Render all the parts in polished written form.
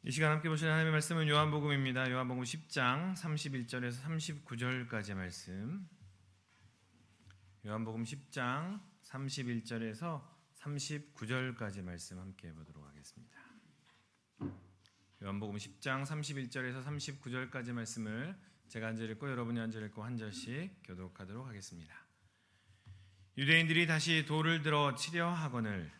이 시간 함께 보실 하나님의 말씀은 요한복음입니다. 요한복음 10장 31절에서 39절까지의 말씀. 요한복음 10장 31절에서 39절까지의 말씀 함께 보도록 하겠습니다. 요한복음 10장 31절에서 39절까지의 말씀을 제가 한 절 읽고 여러분이 한 절 읽고 한 절씩 교독하도록 하겠습니다. 유대인들이 다시 돌을 들어 치려 하거늘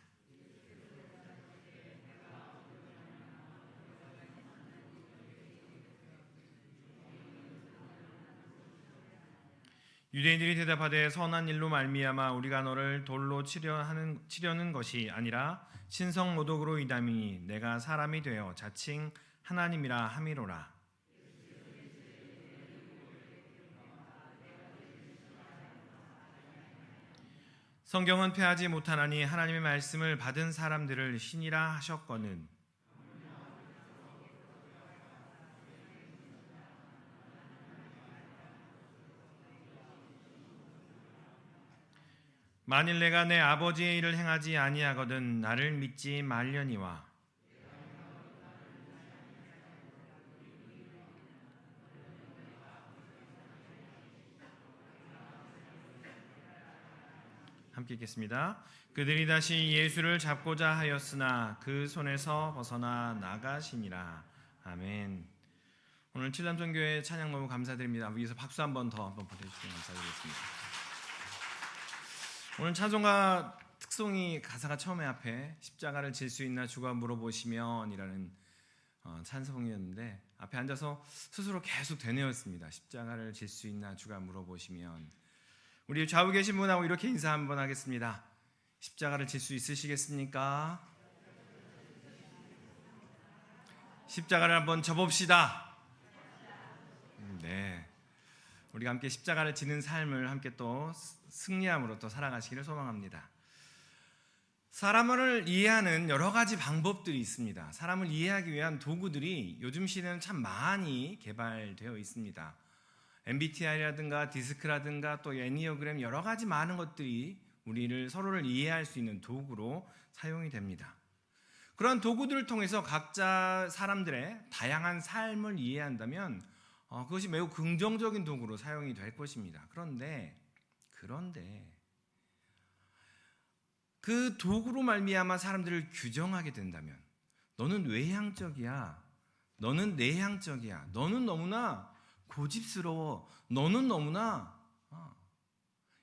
유대인들이 대답하되 선한 일로 말미암아 우리가 너를 돌로 치려는 것이 아니라 신성모독으로 이담이니 내가 사람이 되어 자칭 하나님이라 함이로라. 성경은 패하지 못하나니 하나님의 말씀을 받은 사람들을 신이라 하셨거늘 만일 내가 내 아버지의 일을 행하지 아니하거든 나를 믿지 말려니와. 함께 읽겠습니다. 그들이 다시 예수를 잡고자 하였으나 그 손에서 벗어나 나가시니라. 아멘. 오늘 칠남전교회 찬양 너무 감사드립니다. 위에서 박수 한 번 더 보내주시면 감사드리겠습니다. 오늘 찬송가 특송이 가사가 처음에 앞에 십자가를 질 수 있나 주가 물어보시면 이라는 찬송이었는데 앞에 앉아서 스스로 계속 되뇌었습니다. 십자가를 질 수 있나 주가 물어보시면. 우리 좌우 계신 분하고 이렇게 인사 한번 하겠습니다. 십자가를 질 수 있으시겠습니까? 십자가를 한번 져봅시다. 네, 우리가 함께 십자가를 지는 삶을 함께 또 승리함으로 또 살아가시기를 소망합니다. 사람을 이해하는 여러 가지 방법들이 있습니다. 사람을 이해하기 위한 도구들이 요즘 시대는 참 많이 개발되어 있습니다. MBTI라든가 디스크라든가 또 애니어그램 여러 가지 많은 것들이 우리를 서로를 이해할 수 있는 도구로 사용이 됩니다. 그런 도구들을 통해서 각자 사람들의 다양한 삶을 이해한다면 그것이 매우 긍정적인 도구로 사용이 될 것입니다. 그런데 그 도구로 말미암아 사람들을 규정하게 된다면 너는 외향적이야, 너는 내향적이야, 너는 너무나 고집스러워, 너는 너무나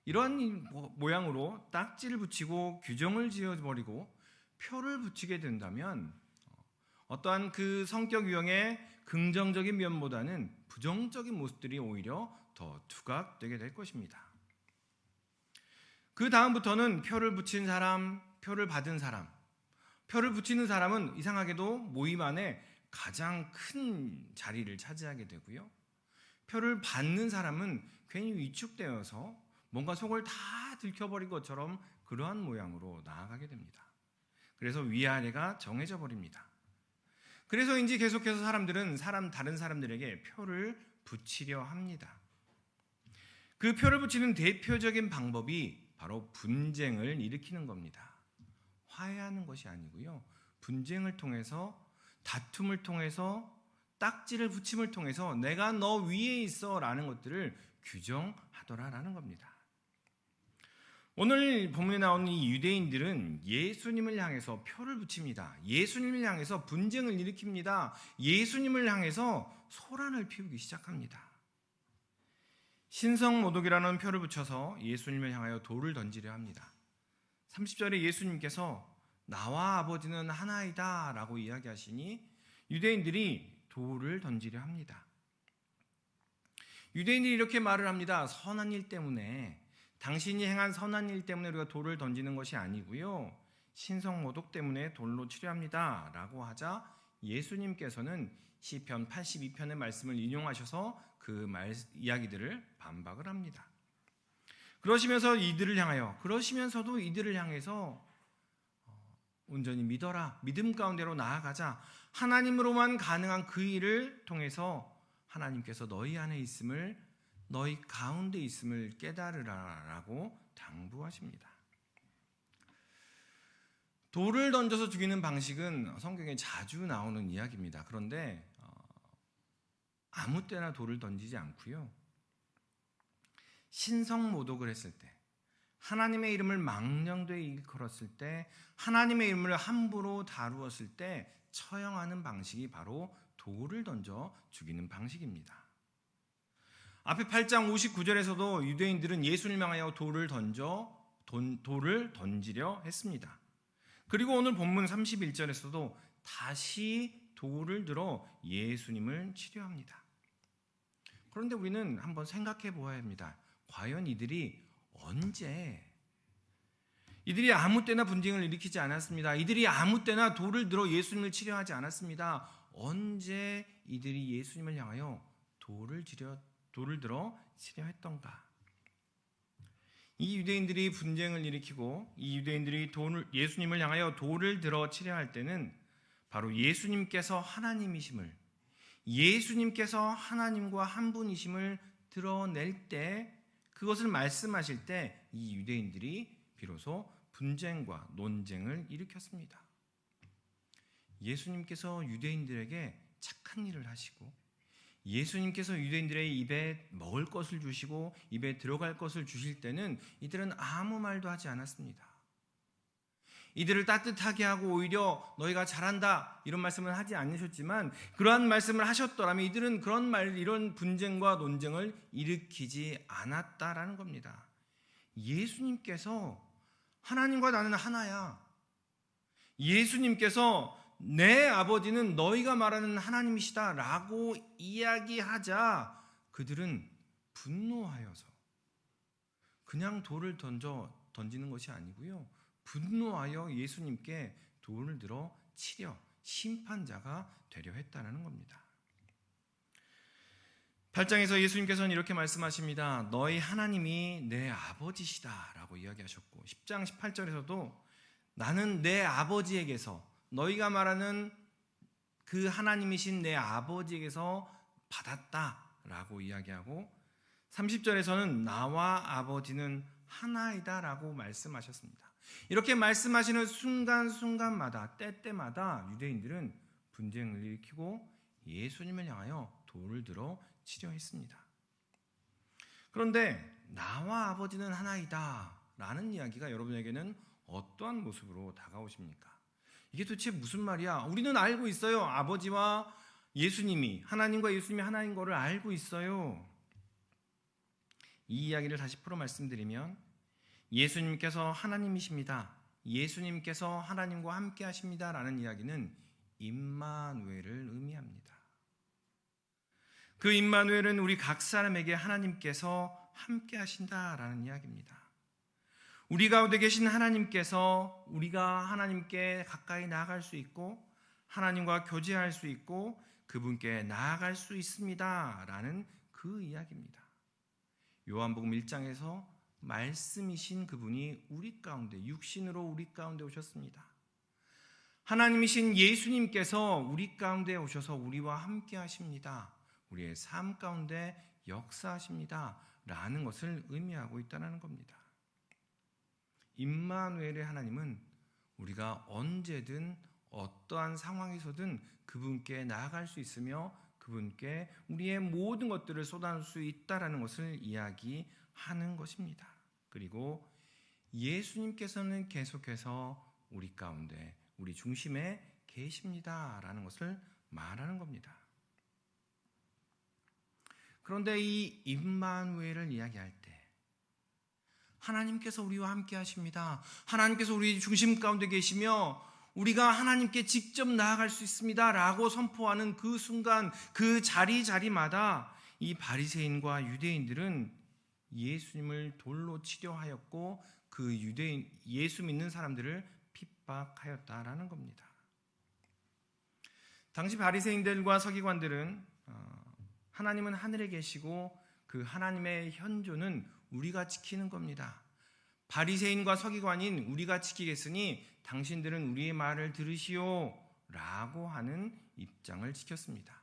이러한 모양으로 딱지를 붙이고 규정을 지어버리고 표를 붙이게 된다면 어떠한 그 성격 유형의 긍정적인 면보다는 부정적인 모습들이 오히려 더 두각되게 될 것입니다. 그 다음부터는 표를 붙인 사람, 표를 받은 사람. 표를 붙이는 사람은 이상하게도 모임 안에 가장 큰 자리를 차지하게 되고요. 표를 받는 사람은 괜히 위축되어서 뭔가 속을 다 들켜버린 것처럼 그러한 모양으로 나아가게 됩니다. 그래서 위아래가 정해져 버립니다. 그래서인지 계속해서 사람들은 다른 사람들에게 표를 붙이려 합니다. 그 표를 붙이는 대표적인 방법이 바로 분쟁을 일으키는 겁니다. 화해하는 것이 아니고요. 분쟁을 통해서, 다툼을 통해서, 딱지를 붙임을 통해서 내가 너 위에 있어 라는 것들을 규정하더라라는 겁니다. 오늘 본문에 나오는 이 유대인들은 예수님을 향해서 표를 붙입니다. 예수님을 향해서 분쟁을 일으킵니다. 예수님을 향해서 소란을 피우기 시작합니다. 신성모독이라는 표를 붙여서 예수님을 향하여 돌을 던지려 합니다. 30절에 예수님께서 나와 아버지는 하나이다 라고 이야기하시니 유대인들이 돌을 던지려 합니다. 유대인들이 이렇게 말을 합니다. 선한 일 때문에, 당신이 행한 선한 일 때문에 우리가 돌을 던지는 것이 아니고요, 신성모독 때문에 돌로 치려 합니다 라고 하자 예수님께서는 시편 82편의 말씀을 인용하셔서 그 이야기들을 반박을 합니다. 그러시면서도 이들을 향해서 온전히 믿어라, 믿음 가운데로 나아가자, 하나님으로만 가능한 그 일을 통해서 하나님께서 너희 안에 있음을, 너희 가운데 있음을 깨달으라라고 당부하십니다. 돌을 던져서 죽이는 방식은 성경에 자주 나오는 이야기입니다. 그런데 아무 때나 돌을 던지지 않고요. 신성모독을 했을 때, 하나님의 이름을 망령되이 일컬었을 때, 하나님의 이름을 함부로 다루었을 때 처형하는 방식이 바로 돌을 던져 죽이는 방식입니다. 앞에 8장 59절에서도 유대인들은 예수를 향하여 돌을 던지려 했습니다. 그리고 오늘 본문 31절에서도 다시 돌을 들어 예수님을 치려합니다. 그런데 우리는 한번 생각해 보아야 합니다. 과연 이들이 아무 때나 분쟁을 일으키지 않았습니다. 이들이 아무 때나 돌을 들어 예수님을 치려하지 않았습니다. 언제 이들이 예수님을 향하여 돌을 들어 치려했던가? 이 유대인들이 분쟁을 일으키고 이 유대인들이 예수님을 향하여 돌을 들어 치려할 때는 바로 예수님께서 하나님이심을, 예수님께서 하나님과 한 분이심을 드러낼 때, 그것을 말씀하실 때 이 유대인들이 비로소 분쟁과 논쟁을 일으켰습니다. 예수님께서 유대인들에게 착한 일을 하시고, 예수님께서 유대인들의 입에 먹을 것을 주시고 입에 들어갈 것을 주실 때는 이들은 아무 말도 하지 않았습니다. 이들을 따뜻하게 하고 오히려 너희가 잘한다 이런 말씀을 하지 않으셨지만, 그러한 말씀을 하셨더라면 이들은 이런 분쟁과 논쟁을 일으키지 않았다라는 겁니다. 예수님께서 하나님과 나는 하나야, 예수님께서 내 아버지는 너희가 말하는 하나님이시다 라고 이야기하자 그들은 분노하여서, 그냥 돌을 던지는 것이 아니고요, 분노하여 예수님께 돌을 들어 치려 심판자가 되려 했다는 겁니다. 8장에서 예수님께서는 이렇게 말씀하십니다. 너희 하나님이 내 아버지시다 라고 이야기하셨고, 10장 18절에서도 나는 내 아버지에게서, 너희가 말하는 그 하나님이신 내 아버지에게서 받았다 라고 이야기하고, 30절에서는 나와 아버지는 하나이다 라고 말씀하셨습니다. 이렇게 말씀하시는 순간순간마다, 때때마다 유대인들은 분쟁을 일으키고 예수님을 향하여 돌을 들어 치려 했습니다. 그런데 나와 아버지는 하나이다 라는 이야기가 여러분에게는 어떠한 모습으로 다가오십니까? 이게 도대체 무슨 말이야? 우리는 알고 있어요. 아버지와 예수님이, 하나님과 예수님이 하나인 것을 알고 있어요. 이 이야기를 다시 풀어 말씀드리면, 예수님께서 하나님이십니다, 예수님께서 하나님과 함께 하십니다 라는 이야기는 임마누엘을 의미합니다. 그 임마누엘은 우리 각 사람에게 하나님께서 함께 하신다라는 이야기입니다. 우리 가운데 계신 하나님께서 우리가 하나님께 가까이 나아갈 수 있고 하나님과 교제할 수 있고 그분께 나아갈 수 있습니다 라는 그 이야기입니다. 요한복음 1장에서 말씀이신 그분이 우리 가운데, 육신으로 우리 가운데 오셨습니다. 하나님이신 예수님께서 우리 가운데 오셔서 우리와 함께 하십니다. 우리의 삶 가운데 역사하십니다 라는 것을 의미하고 있다는 겁니다. 임마누엘의 하나님은 우리가 언제든 어떠한 상황에서든 그분께 나아갈 수 있으며 그분께 우리의 모든 것들을 쏟아낼 수 있다는 것을 이야기하는 것입니다. 그리고 예수님께서는 계속해서 우리 가운데, 우리 중심에 계십니다라는 것을 말하는 겁니다. 그런데 이 임마누엘을 이야기할 때 하나님께서 우리와 함께 하십니다, 하나님께서 우리 중심 가운데 계시며 우리가 하나님께 직접 나아갈 수 있습니다 라고 선포하는 그 순간, 그 자리마다 이 바리새인과 유대인들은 예수님을 돌로 치려 하였고 그 예수 믿는 사람들을 핍박하였다라는 겁니다. 당시 바리새인들과 서기관들은 하나님은 하늘에 계시고 그 하나님의 현존은 우리가 지키는 겁니다. 바리새인과 서기관인 우리가 지키겠으니 당신들은 우리의 말을 들으시오 라고 하는 입장을 지켰습니다.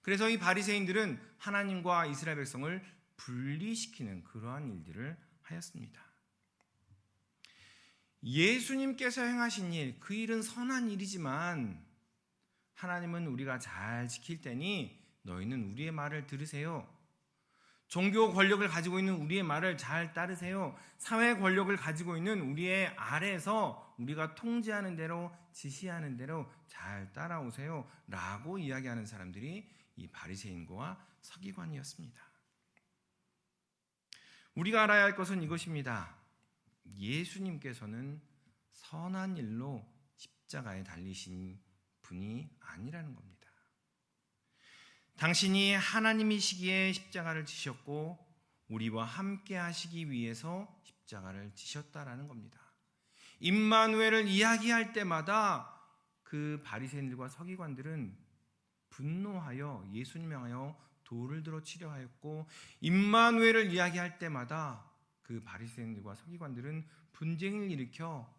그래서 이 바리새인들은 하나님과 이스라엘 백성을 분리시키는 그러한 일들을 하였습니다. 예수님께서 행하신 일, 그 일은 선한 일이지만 하나님은 우리가 잘 지킬 테니 너희는 우리의 말을 들으세요. 종교 권력을 가지고 있는 우리의 말을 잘 따르세요. 사회 권력을 가지고 있는 우리의 아래에서 우리가 통제하는 대로, 지시하는 대로 잘 따라오세요 라고 이야기하는 사람들이 이 바리새인과 서기관이었습니다. 우리가 알아야 할 것은 이것입니다. 예수님께서는 선한 일로 십자가에 달리신 분이 아니라는 겁니다. 당신이 하나님이시기에 십자가를 지셨고 우리와 함께 하시기 위해서 십자가를 지셨다라는 겁니다. 임마누엘을 이야기할 때마다 그 바리새인들과 서기관들은 분노하여 예수님을 향하여 돌을 들어 치려 하였고, 임마누엘을 이야기할 때마다 그 바리새인들과 서기관들은 분쟁을 일으켜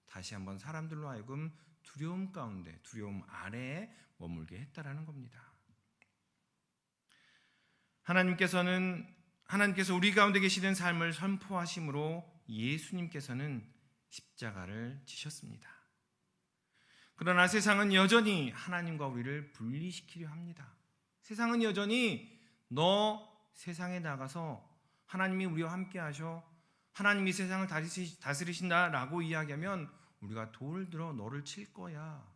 다시 한번 사람들로 하여금 두려움 가운데, 두려움 아래에 머물게 했다라는 겁니다. 하나님께서 우리 가운데 계시는 삶을 선포하심으로 예수님께서는 십자가를 지셨습니다. 그러나 세상은 여전히 하나님과 우리를 분리시키려 합니다. 세상은 여전히 너 세상에 나가서 하나님이 우리와 함께 하셔, 하나님이 세상을 다스리신다라고 이야기하면 우리가 돌을 들어 너를 칠 거야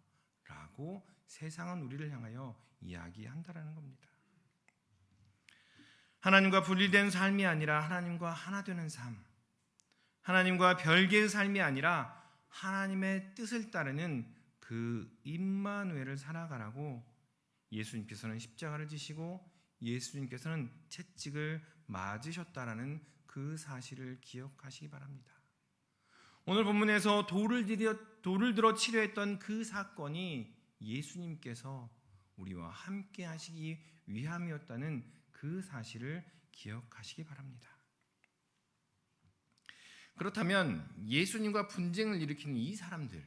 라고 세상은 우리를 향하여 이야기한다라는 겁니다. 하나님과 분리된 삶이 아니라 하나님과 하나 되는 삶, 하나님과 별개의 삶이 아니라 하나님의 뜻을 따르는 그 임마누엘을 살아가라고 예수님께서는 십자가를 지시고 예수님께서는 채찍을 맞으셨다라는 그 사실을 기억하시기 바랍니다. 오늘 본문에서 돌을 들어 치려 했던 그 사건이 예수님께서 우리와 함께 하시기 위함이었다는 그 사실을 기억하시기 바랍니다. 그렇다면 예수님과 분쟁을 일으키는 이 사람들,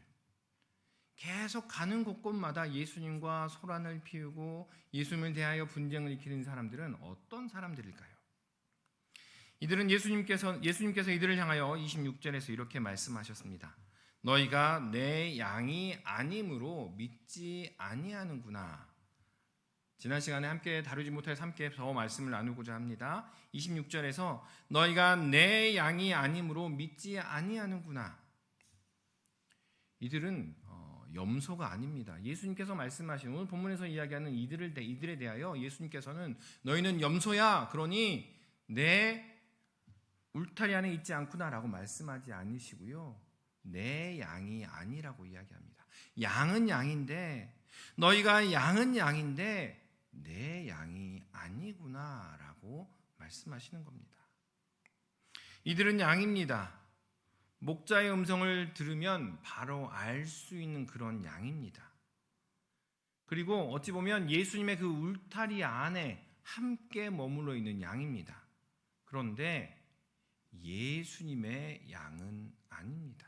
계속 가는 곳곳마다 예수님과 소란을 피우고 예수님을 대하여 분쟁을 일으키는 사람들은 어떤 사람들일까요? 이들은 예수님께서 이들을 향하여 26절에서 이렇게 말씀하셨습니다. 너희가 내 양이 아님으로 믿지 아니하는구나. 지난 시간에 함께 다루지 못해서 함께 더 말씀을 나누고자 합니다. 26절에서 너희가 내 양이 아님으로 믿지 아니하는구나. 이들은 염소가 아닙니다. 예수님께서 말씀하신 오늘 본문에서 이야기하는 이들에 대하여 예수님께서는 너희는 염소야, 그러니 내 울타리 안에 있지 않구나라고 말씀하지 않으시고요, 내 양이 아니라고 이야기합니다. 양은 양인데, 너희가 양은 양인데 내 양이 아니구나라고 말씀하시는 겁니다. 이들은 양입니다. 목자의 음성을 들으면 바로 알 수 있는 그런 양입니다. 그리고 어찌 보면 예수님의 그 울타리 안에 함께 머물러 있는 양입니다. 그런데 예수님의 양은 아닙니다.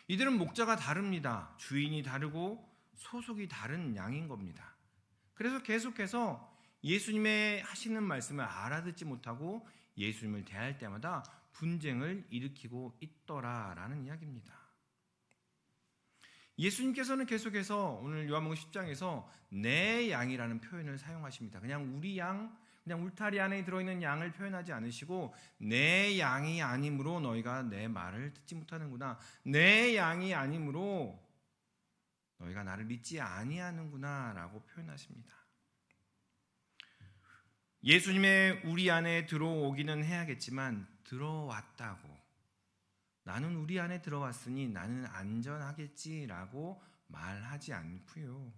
이들은 목자가 다릅니다. 주인이 다르고 소속이 다른 양인 겁니다. 그래서 계속해서 예수님의 하시는 말씀을 알아듣지 못하고 예수님을 대할 때마다 분쟁을 일으키고 있더라라는 이야기입니다. 예수님께서는 계속해서 오늘 요한복음 10장에서 내 양이라는 표현을 사용하십니다. 그냥 우리 양, 그냥 울타리 안에 들어있는 양을 표현하지 않으시고 내 양이 아니므로 너희가 내 말을 듣지 못하는구나, 내 양이 아니므로 너희가 나를 믿지 아니하는구나 라고 표현하십니다. 예수님의 우리 안에 들어오기는 해야겠지만 들어왔다고, 나는 우리 안에 들어왔으니 나는 안전하겠지라고 말하지 않고요,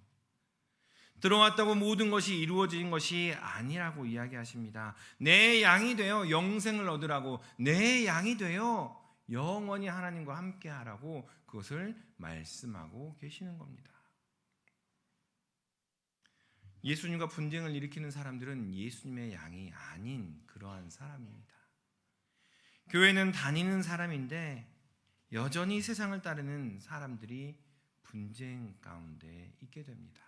들어왔다고 모든 것이 이루어진 것이 아니라고 이야기하십니다. 내 양이 되어 영생을 얻으라고, 내 양이 되어 영원히 하나님과 함께하라고 그것을 말씀하고 계시는 겁니다. 예수님과 분쟁을 일으키는 사람들은 예수님의 양이 아닌 그러한 사람입니다. 교회는 다니는 사람인데 여전히 세상을 따르는 사람들이 분쟁 가운데 있게 됩니다.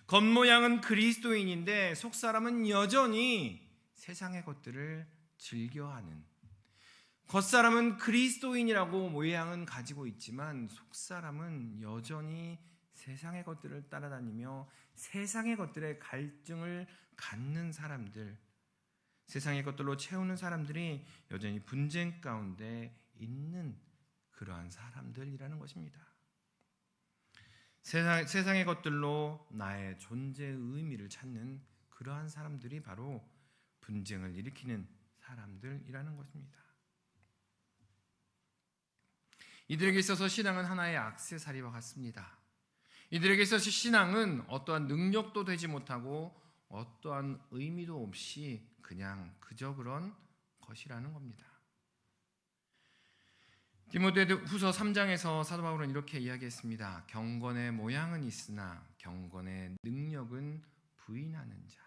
겉모양은 그리스도인인데 속사람은 여전히 세상의 것들을 즐겨하는, 겉사람은 그리스도인이라고 모양은 가지고 있지만 속사람은 여전히 세상의 것들을 따라다니며 세상의 것들에 갈증을 갖는 사람들, 세상의 것들로 채우는 사람들이 여전히 분쟁 가운데 있는 그러한 사람들이라는 것입니다. 세상의 것들로 나의 존재의 의미를 찾는 그러한 사람들이 바로 분쟁을 일으키는 사람들이라는 것입니다. 이들에게 있어서 신앙은 하나의 액세서리와 같습니다. 이들에게 있어서 신앙은 어떠한 능력도 되지 못하고 어떠한 의미도 없이 그저 그런 것이라는 겁니다. 디모데후서 3장에서 사도 바울은 이렇게 이야기했습니다. 경건의 모양은 있으나 경건의 능력은 부인하는 자.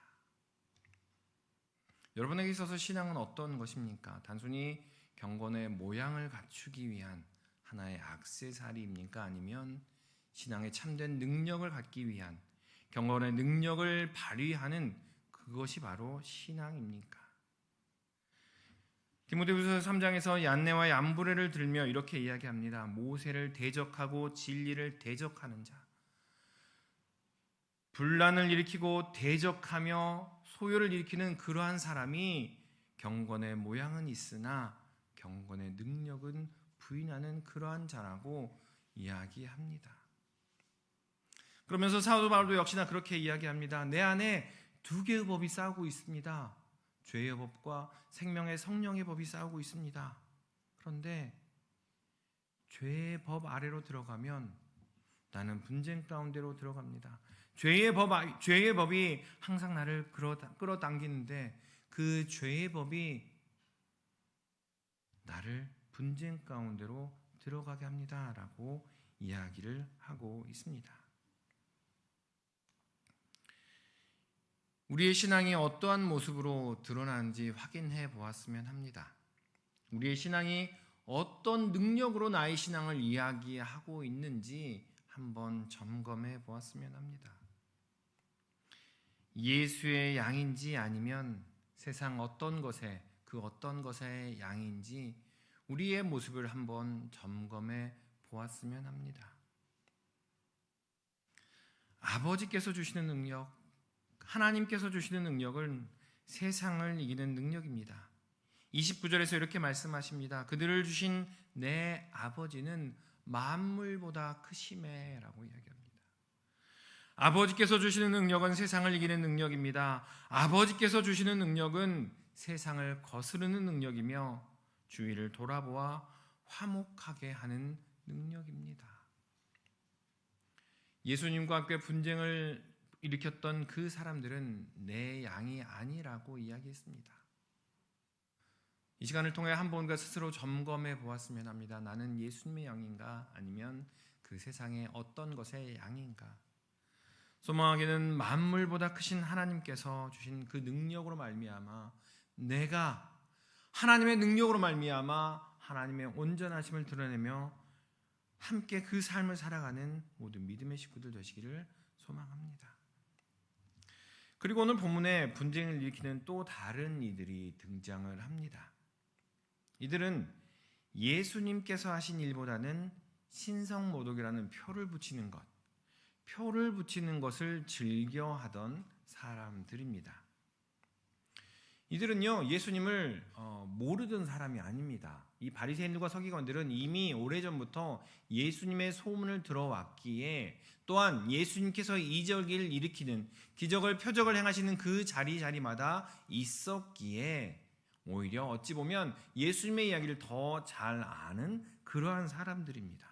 여러분에게 있어서 신앙은 어떤 것입니까? 단순히 경건의 모양을 갖추기 위한 하나의 액세서리입니까? 아니면 신앙의 참된 능력을 갖기 위한 경건의 능력을 발휘하는 그것이 바로 신앙입니까? 디모데후서 3장에서 얀네와 얀브레를 들며 이렇게 이야기합니다. 모세를 대적하고 진리를 대적하는 자, 분란을 일으키고 대적하며 소요를 일으키는 그러한 사람이 경건의 모양은 있으나 경건의 능력은 부인하는 그러한 자라고 이야기합니다. 그러면서 사도 바울도 역시나 그렇게 이야기합니다. 내 안에 두 개의 법이 싸우고 있습니다. 죄의 법과 생명의 성령의 법이 싸우고 있습니다. 그런데 죄의 법 아래로 들어가면 나는 분쟁 가운데로 들어갑니다. 죄의 법이 항상 나를 끌어당기는데 그 죄의 법이 나를 분쟁 가운데로 들어가게 합니다라고 이야기를 하고 있습니다. 우리의 신앙이 어떠한 모습으로 드러나는지 확인해 보았으면 합니다. 우리의 신앙이 어떤 능력으로 나의 신앙을 이야기하고 있는지 한번 점검해 보았으면 합니다. 예수의 양인지 아니면 세상 어떤 것의 양인지 우리의 모습을 한번 점검해 보았으면 합니다. 아버지께서 주시는 능력, 하나님께서 주시는 능력은 세상을 이기는 능력입니다. 29절에서 이렇게 말씀하십니다. 그들을 주신 내 아버지는 만물보다 크심에 라고 이야기합니다. 아버지께서 주시는 능력은 세상을 이기는 능력입니다. 아버지께서 주시는 능력은 세상을 거스르는 능력이며 주위를 돌아보아 화목하게 하는 능력입니다. 예수님과 함께 분쟁을 일으켰던 그 사람들은 내 양이 아니라고 이야기했습니다. 이 시간을 통해 한 번과 스스로 점검해 보았으면 합니다. 나는 예수님의 양인가 아니면 그 세상의 어떤 것의 양인가? 소망하기는 만물보다 크신 하나님께서 주신 그 능력으로 말미암아 내가 하나님의 능력으로 말미암아 하나님의 온전하심을 드러내며 함께 그 삶을 살아가는 모든 믿음의 식구들 되시기를 소망합니다. 그리고 오늘 본문에 분쟁을 일으키는 또 다른 이들이 등장을 합니다. 이들은 예수님께서 하신 일보다는 신성모독이라는 표를 붙이는 것을 즐겨하던 사람들입니다. 이들은요 예수님을 모르던 사람이 아닙니다. 이 바리새인들과 서기관들은 이미 오래전부터 예수님의 소문을 들어왔기에 또한 예수님께서 이적을 일으키는 기적을 표적을 행하시는 그 자리마다 있었기에 오히려 어찌 보면 예수님의 이야기를 더 잘 아는 그러한 사람들입니다.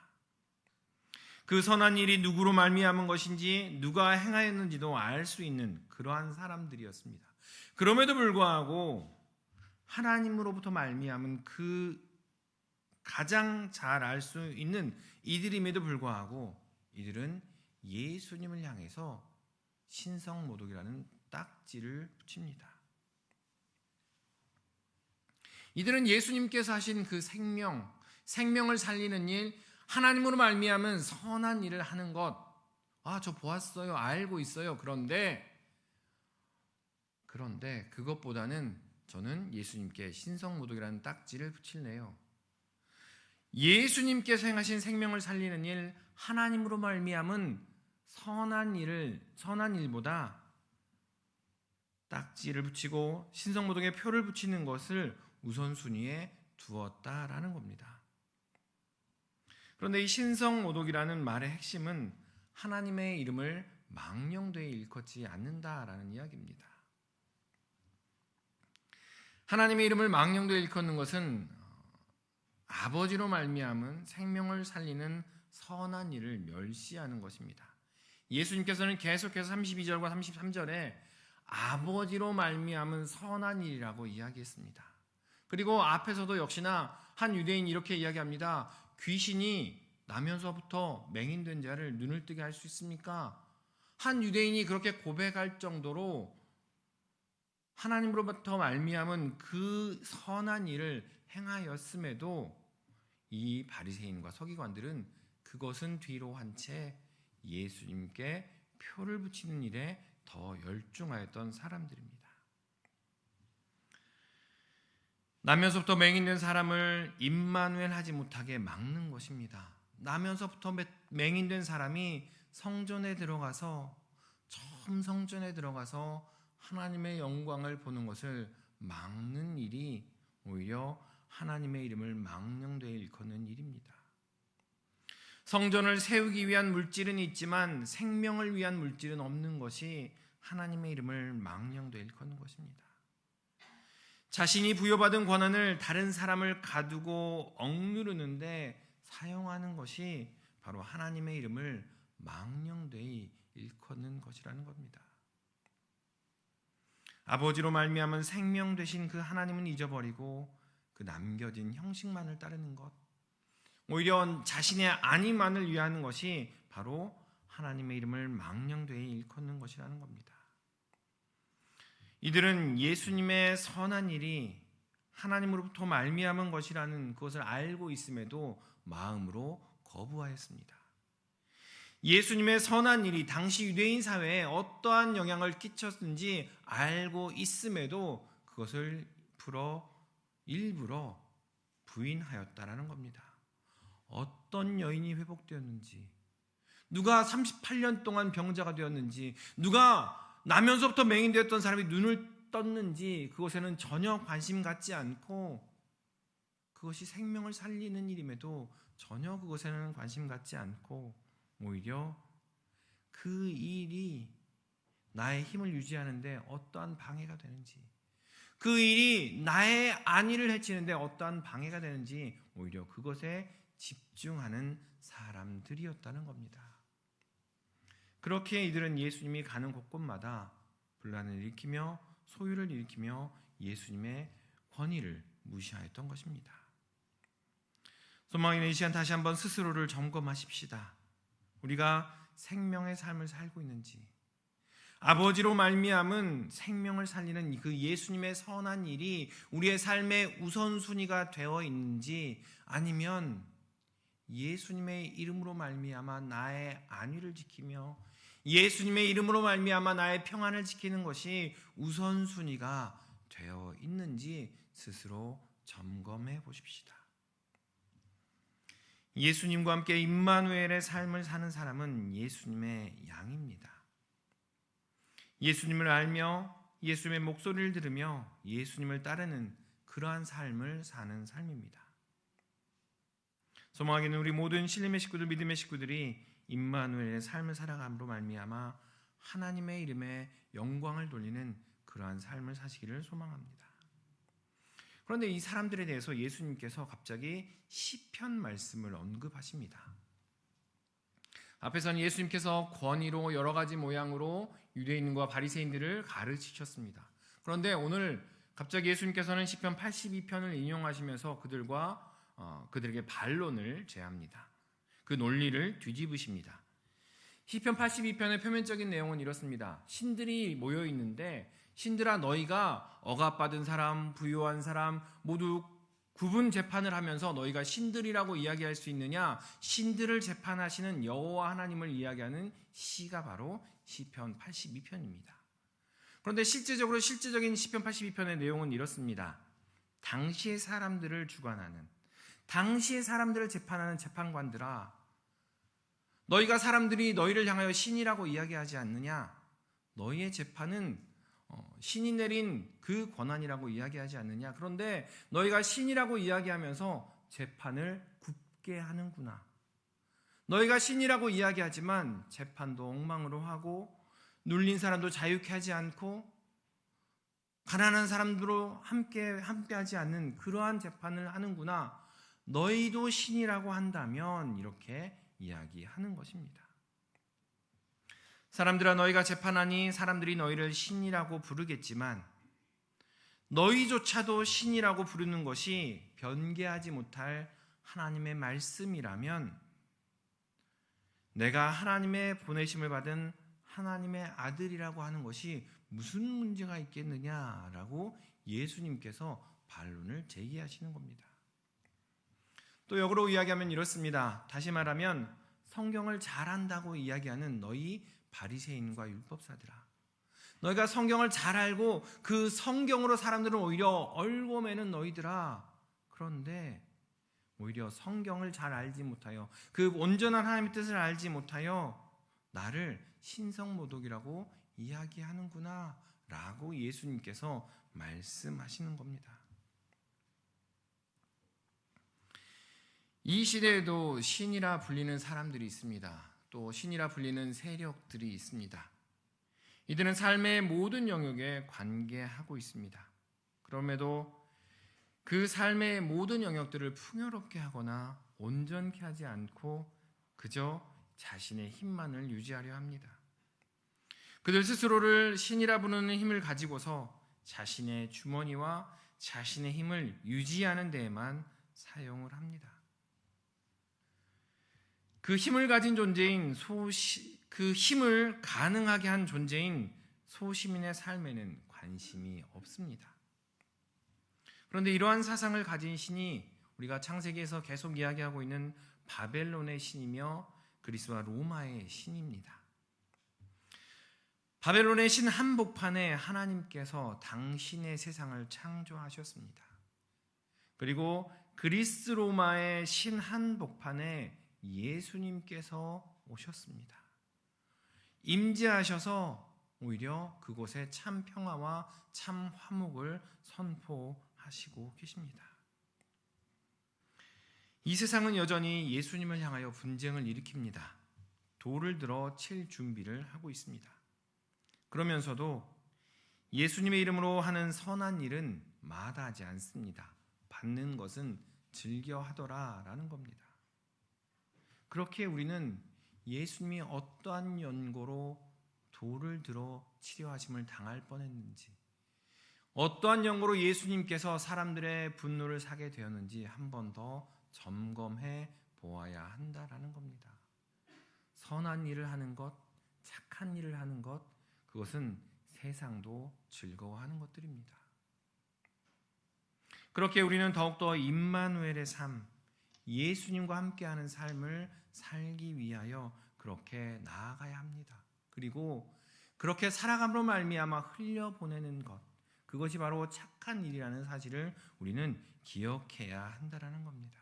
그 선한 일이 누구로 말미암은 것인지 누가 행하였는지도 알 수 있는 그러한 사람들이었습니다. 그럼에도 불구하고 하나님으로부터 말미암은 그 가장 잘 알 수 있는 이들임에도 불구하고 이들은 예수님을 향해서 신성모독이라는 딱지를 붙입니다. 이들은 예수님께서 하신 그 생명을 살리는 일, 하나님으로 말미암은 선한 일을 하는 것, 저 보았어요, 알고 있어요. 그런데 그것보다는 저는 예수님께 신성모독이라는 딱지를 붙일래요. 예수님께서 행하신 생명을 살리는 일, 하나님으로 말미암은 선한 일보다 딱지를 붙이고 신성모독에 표를 붙이는 것을 우선순위에 두었다라는 겁니다. 그런데 이 신성모독이라는 말의 핵심은 하나님의 이름을 망령되이 일컫지 않는다라는 이야기입니다. 하나님의 이름을 망령되이 일컫는 것은 아버지로 말미암은 생명을 살리는 선한 일을 멸시하는 것입니다. 예수님께서는 계속해서 32절과 33절에 아버지로 말미암은 선한 일이라고 이야기했습니다. 그리고 앞에서도 역시나 한 유대인이 이렇게 이야기합니다. 귀신이 나면서부터 맹인된 자를 눈을 뜨게 할 수 있습니까? 한 유대인이 그렇게 고백할 정도로 하나님으로부터 말미암은 그 선한 일을 행하였음에도 이 바리새인과 서기관들은 그것은 뒤로 한 채 예수님께 표를 붙이는 일에 더 열중하였던 사람들입니다. 나면서부터 맹인된 사람을 임마누엘 하지 못하게 막는 것입니다. 나면서부터 맹인된 사람이 성전에 들어가서 처음 성전에 들어가서 하나님의 영광을 보는 것을 막는 일이 오히려 하나님의 이름을 망령되이 일컫는 일입니다. 성전을 세우기 위한 물질은 있지만 생명을 위한 물질은 없는 것이 하나님의 이름을 망령되이 일컫는 것입니다. 자신이 부여받은 권한을 다른 사람을 가두고 억누르는데 사용하는 것이 바로 하나님의 이름을 망령되이 일컫는 것이라는 겁니다. 아버지로 말미암은 생명 되신 그 하나님은 잊어버리고 그 남겨진 형식만을 따르는 것, 오히려 자신의 안위만을 위하는 것이 바로 하나님의 이름을 망령되이 일컫는 것이라는 겁니다. 이들은 예수님의 선한 일이 하나님으로부터 말미암은 것이라는 것을 알고 있음에도 마음으로 거부하였습니다. 예수님의 선한 일이 당시 유대인 사회에 어떠한 영향을 끼쳤는지 알고 있음에도 그것을 일부러 부인하였다라는 겁니다. 어떤 여인이 회복되었는지, 누가 38년 동안 병자가 되었는지, 누가 나면서부터 맹인되었던 사람이 눈을 떴는지 그것에는 전혀 관심 갖지 않고, 그것이 생명을 살리는 일임에도 전혀 그것에는 관심 갖지 않고 오히려 그 일이 나의 힘을 유지하는데 어떠한 방해가 되는지, 그 일이 나의 안위를 해치는데 어떠한 방해가 되는지 오히려 그것에 집중하는 사람들이었다는 겁니다. 그렇게 이들은 예수님이 가는 곳곳마다 분란을 일으키며 소유를 일으키며 예수님의 권위를 무시하였던 것입니다. 소망이는 이 시간 다시 한번 스스로를 점검하십시다. 우리가 생명의 삶을 살고 있는지, 아버지로 말미암은 생명을 살리는 그 예수님의 선한 일이 우리의 삶의 우선순위가 되어 있는지, 아니면 예수님의 이름으로 말미암아 나의 안위를 지키며 예수님의 이름으로 말미암아 나의 평안을 지키는 것이 우선순위가 되어 있는지 스스로 점검해 보십시다. 예수님과 함께 임마누엘의 삶을 사는 사람은 예수님의 양입니다. 예수님을 알며 예수님의 목소리를 들으며 예수님을 따르는 그러한 삶을 사는 삶입니다. 소망하기는 우리 모든 신림의 식구들, 믿음의 식구들이 임마누엘의 삶을 살아감으로 말미암아 하나님의 이름에 영광을 돌리는 그러한 삶을 사시기를 소망합니다. 그런데 이 사람들에 대해서 예수님께서 갑자기 시편 말씀을 언급하십니다. 앞에서는 예수님께서 권위로 여러 가지 모양으로 유대인과 바리새인들을 가르치셨습니다. 그런데 오늘 갑자기 예수님께서는 시편 82편을 인용하시면서 그들에게 반론을 제합니다. 그 논리를 뒤집으십니다. 시편 82편의 표면적인 내용은 이렇습니다. 신들이 모여 있는데, 신들아 너희가 억압받은 사람, 부요한 사람 모두 구분 재판을 하면서 너희가 신들이라고 이야기할 수 있느냐? 신들을 재판하시는 여호와 하나님을 이야기하는 시가 바로 시편 82편입니다. 그런데 실제적인 시편 82편의 내용은 이렇습니다. 당시의 사람들을 주관하는, 당시의 사람들을 재판하는 재판관들아, 너희가 사람들이 너희를 향하여 신이라고 이야기하지 않느냐? 너희의 재판은 신이 내린 그 권한이라고 이야기하지 않느냐? 그런데 너희가 신이라고 이야기하면서 재판을 굽게 하는구나. 너희가 신이라고 이야기하지만 재판도 엉망으로 하고 눌린 사람도 자유케 하지 않고 가난한 사람들로 함께하지 않는 그러한 재판을 하는구나. 너희도 신이라고 한다면 이렇게 이야기하는 것입니다. 사람들아, 너희가 재판하니 사람들이 너희를 신이라고 부르겠지만 너희조차도 신이라고 부르는 것이 변개하지 못할 하나님의 말씀이라면 내가 하나님의 보내심을 받은 하나님의 아들이라고 하는 것이 무슨 문제가 있겠느냐라고 예수님께서 반론을 제기하시는 겁니다. 또 역으로 이야기하면 이렇습니다. 다시 말하면 성경을 잘 안다고 이야기하는 너희 바리새인과 율법사들아, 너희가 성경을 잘 알고 그 성경으로 사람들은 오히려 얽어매는 너희들아, 그런데 오히려 성경을 잘 알지 못하여 그 온전한 하나님의 뜻을 알지 못하여 나를 신성모독이라고 이야기하는구나 라고 예수님께서 말씀하시는 겁니다. 이 시대에도 신이라 불리는 사람들이 있습니다. 또 신이라 불리는 세력들이 있습니다. 이들은 삶의 모든 영역에 관계하고 있습니다. 그럼에도 그 삶의 모든 영역들을 풍요롭게 하거나 온전케 하지 않고 그저 자신의 힘만을 유지하려 합니다. 그들 스스로를 신이라 부르는 힘을 가지고서 자신의 주머니와 자신의 힘을 유지하는 데에만 사용을 합니다. 그 힘을 가진 존재인 그 힘을 가능하게 한 존재인 소시민의 삶에는 관심이 없습니다. 그런데 이러한 사상을 가진 신이 우리가 창세기에서 계속 이야기하고 있는 바벨론의 신이며 그리스와 로마의 신입니다. 바벨론의 신 한복판에 하나님께서 당신의 세상을 창조하셨습니다. 그리고 그리스 로마의 신 한복판에 예수님께서 오셨습니다. 임재하셔서 오히려 그곳에 참 평화와 참 화목을 선포하시고 계십니다. 이 세상은 여전히 예수님을 향하여 분쟁을 일으킵니다. 돌을 들어 칠 준비를 하고 있습니다. 그러면서도 예수님의 이름으로 하는 선한 일은 마다하지 않습니다. 받는 것은 즐겨 하더라라는 겁니다. 그렇게 우리는 예수님이 어떠한 연고로 돌을 들어 치료하심을 당할 뻔했는지, 어떠한 연고로 예수님께서 사람들의 분노를 사게 되었는지 한 번 더 점검해 보아야 한다라는 겁니다. 선한 일을 하는 것, 착한 일을 하는 것, 그것은 세상도 즐거워하는 것들입니다. 그렇게 우리는 더욱더 임마누엘의 삶, 예수님과 함께하는 삶을 살기 위하여 그렇게 나아가야 합니다. 그리고 그렇게 살아감으로 말미암아 흘려보내는 것, 그것이 바로 착한 일이라는 사실을 우리는 기억해야 한다는 겁니다.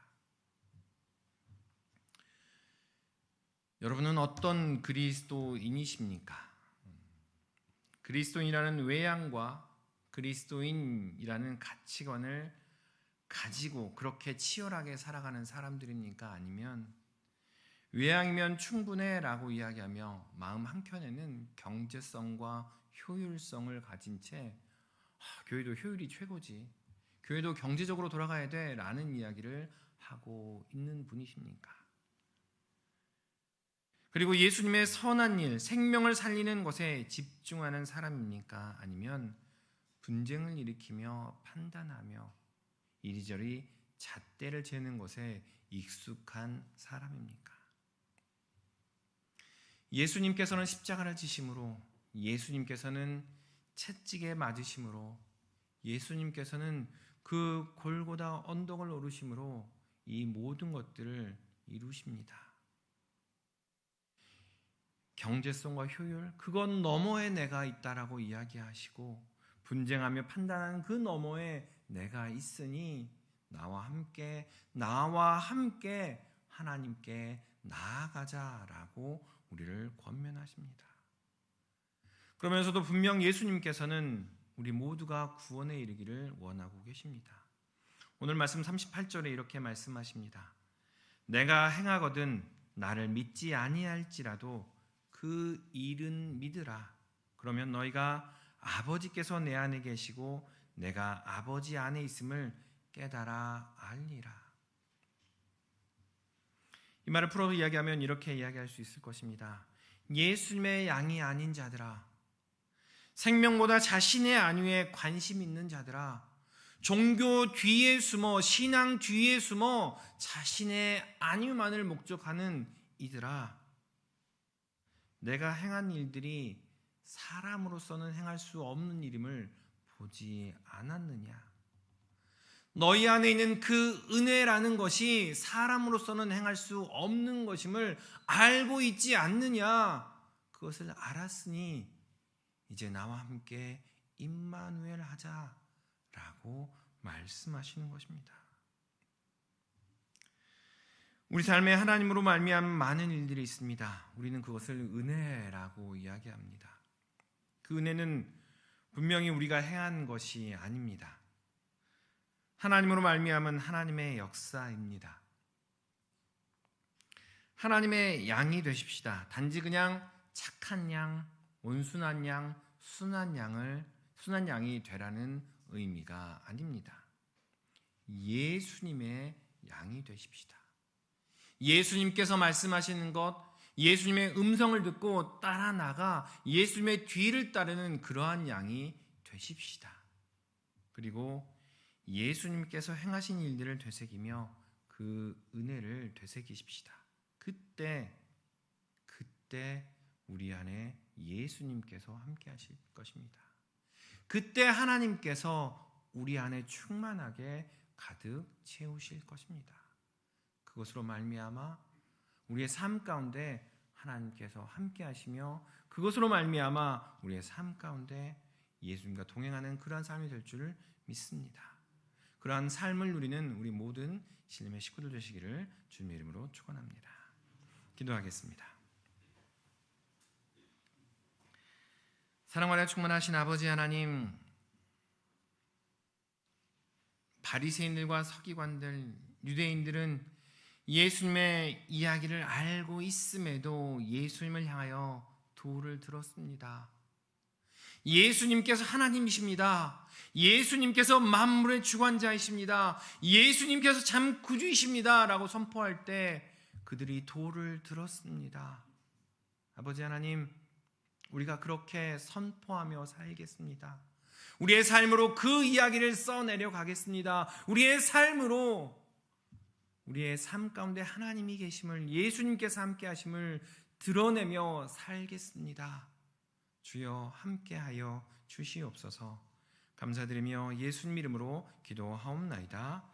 여러분은 어떤 그리스도인이십니까? 그리스도인이라는 외양과 그리스도인이라는 가치관을 가지고 그렇게 치열하게 살아가는 사람들입니까? 아니면 외양이면 충분해 라고 이야기하며 마음 한켠에는 경제성과 효율성을 가진 채 교회도 효율이 최고지, 교회도 경제적으로 돌아가야 돼 라는 이야기를 하고 있는 분이십니까? 그리고 예수님의 선한 일, 생명을 살리는 것에 집중하는 사람입니까? 아니면 분쟁을 일으키며 판단하며 이리저리 잣대를 재는 것에 익숙한 사람입니까? 예수님께서는 십자가를 지심으로, 예수님께서는 채찍에 맞으심으로, 예수님께서는 그 골고다 언덕을 오르심으로 이 모든 것들을 이루십니다. 경제성과 효율, 그건 너머에 내가 있다라고 이야기하시고 분쟁하며 판단하는 그 너머에 내가 있으니 나와 함께 하나님께 나아가자라고 우리를 권면하십니다. 그러면서도 분명 예수님께서는 우리 모두가 구원에 이르기를 원하고 계십니다. 오늘 말씀 38절에 이렇게 말씀하십니다. 내가 행하거든 나를 믿지 아니할지라도 그 일은 믿으라. 그러면 너희가 아버지께서 내 안에 계시고 내가 아버지 안에 있음을 깨달아 알리라. 이 말을 풀어서 이야기하면 이렇게 이야기할 수 있을 것입니다. 예수님의 양이 아닌 자들아, 생명보다 자신의 안위에 관심 있는 자들아, 종교 뒤에 숨어 신앙 뒤에 숨어 자신의 안위만을 목적하는 이들아, 내가 행한 일들이 사람으로서는 행할 수 없는 일임을 보지 않았느냐? 너희 안에 있는 그 은혜라는 것이 사람으로서는 행할 수 없는 것임을 알고 있지 않느냐? 그것을 알았으니 이제 나와 함께 임마누엘 하자라고 말씀하시는 것입니다. 우리 삶에 하나님으로 말미암은 많은 일들이 있습니다. 우리는 그것을 은혜라고 이야기합니다. 그 은혜는 분명히 우리가 행한 것이 아닙니다. 하나님으로 말미암은 하나님의 역사입니다. 하나님의 양이 되십시다. 단지 그냥 착한 양, 온순한 양, 순한 양이 되라는 의미가 아닙니다. 예수님의 양이 되십시다. 예수님께서 말씀하시는 것, 예수님의 음성을 듣고 따라 나가 예수님의 뒤를 따르는 그러한 양이 되십시다. 그리고 예수님께서 행하신 일들을 되새기며 그 은혜를 되새기십시다. 그때 우리 안에 예수님께서 함께 하실 것입니다. 그때 하나님께서 우리 안에 충만하게 가득 채우실 것입니다. 그것으로 말미암아 우리의 삶 가운데 하나님께서 함께 하시며 그것으로 말미암아 우리의 삶 가운데 예수님과 동행하는 그러한 삶이 될 줄 믿습니다. 그러한 삶을 누리는 우리 모든 신림의 식구들 되시기를 주님의 이름으로 축원합니다. 기도하겠습니다. 사랑과 충만하신 아버지 하나님, 바리새인들과 서기관들, 유대인들은 예수님의 이야기를 알고 있음에도 예수님을 향하여 도를 들었습니다. 예수님께서 하나님이십니다. 예수님께서 만물의 주관자이십니다. 예수님께서 참 구주이십니다 라고 선포할 때 그들이 도를 들었습니다. 아버지 하나님, 우리가 그렇게 선포하며 살겠습니다. 우리의 삶으로 그 이야기를 써내려 가겠습니다. 우리의 삶으로 우리의 삶 가운데 하나님이 계심을, 예수님께서 함께 하심을 드러내며 살겠습니다. 주여 함께하여 주시옵소서. 감사드리며 예수님 이름으로 기도하옵나이다.